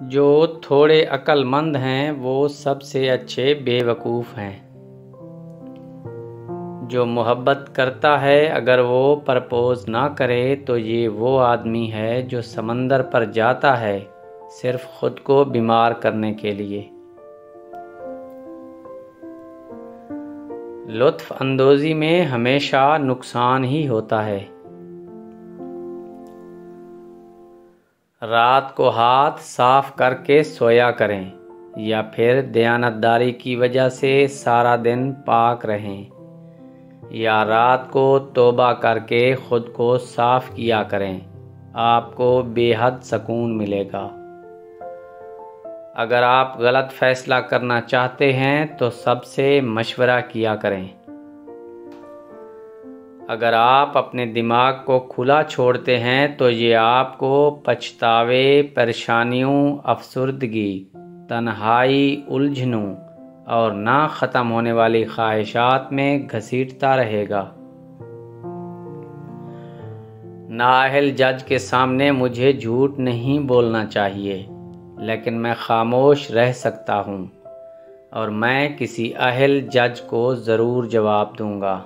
جو تھوڑے عقل مند ہیں وہ سب سے اچھے بے وقوف ہیں۔ جو محبت کرتا ہے اگر وہ پرپوز نہ کرے تو یہ وہ آدمی ہے جو سمندر پر جاتا ہے صرف خود کو بیمار کرنے کے لیے۔ لطف اندوزی میں ہمیشہ نقصان ہی ہوتا ہے۔ رات کو ہاتھ صاف کر کے سویا کریں یا پھر دیانتداری کی وجہ سے سارا دن پاک رہیں، یا رات کو توبہ کر کے خود کو صاف کیا کریں، آپ کو بے حد سکون ملے گا۔ اگر آپ غلط فیصلہ کرنا چاہتے ہیں تو سب سے مشورہ کیا کریں۔ اگر آپ اپنے دماغ کو کھلا چھوڑتے ہیں تو یہ آپ کو پچھتاوے، پریشانیوں، افسردگی، تنہائی، الجھنوں اور نہ ختم ہونے والی خواہشات میں گھسیٹتا رہے گا۔ نااہل جج کے سامنے مجھے جھوٹ نہیں بولنا چاہیے، لیکن میں خاموش رہ سکتا ہوں، اور میں کسی اہل جج کو ضرور جواب دوں گا۔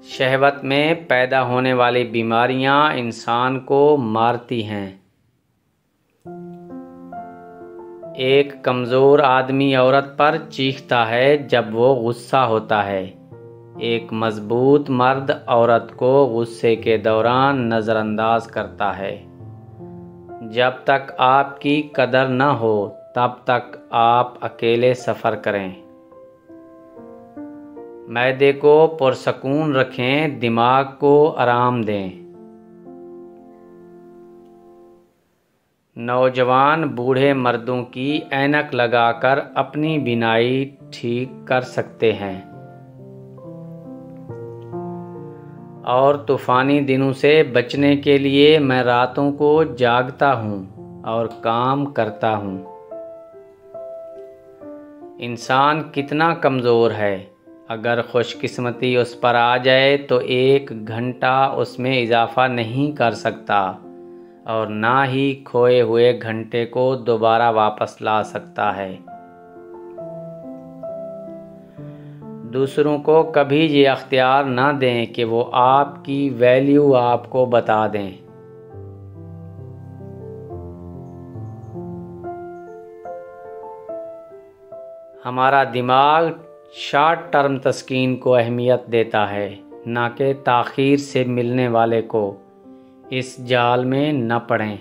شہوت میں پیدا ہونے والی بیماریاں انسان کو مارتی ہیں۔ ایک کمزور آدمی عورت پر چیختا ہے جب وہ غصہ ہوتا ہے۔ ایک مضبوط مرد عورت کو غصے کے دوران نظر انداز کرتا ہے۔ جب تک آپ کی قدر نہ ہو تب تک آپ اکیلے سفر کریں۔ معدے کو پرسکون رکھیں، دماغ کو آرام دیں۔ نوجوان بوڑھے مردوں کی اینک لگا کر اپنی بینائی ٹھیک کر سکتے ہیں، اور طوفانی دنوں سے بچنے کے لیے میں راتوں کو جاگتا ہوں اور کام کرتا ہوں۔ انسان کتنا کمزور ہے، اگر خوش قسمتی اس پر آ جائے تو 1 گھنٹہ اس میں اضافہ نہیں کر سکتا، اور نہ ہی کھوئے ہوئے گھنٹے کو دوبارہ واپس لا سکتا ہے۔ دوسروں کو کبھی یہ اختیار نہ دیں کہ وہ آپ کی ویلیو آپ کو بتا دیں۔ ہمارا دماغ شارٹ ٹرم تسکین کو اہمیت دیتا ہے، نہ کہ تاخیر سے ملنے والے کو۔ اس جال میں نہ پڑیں۔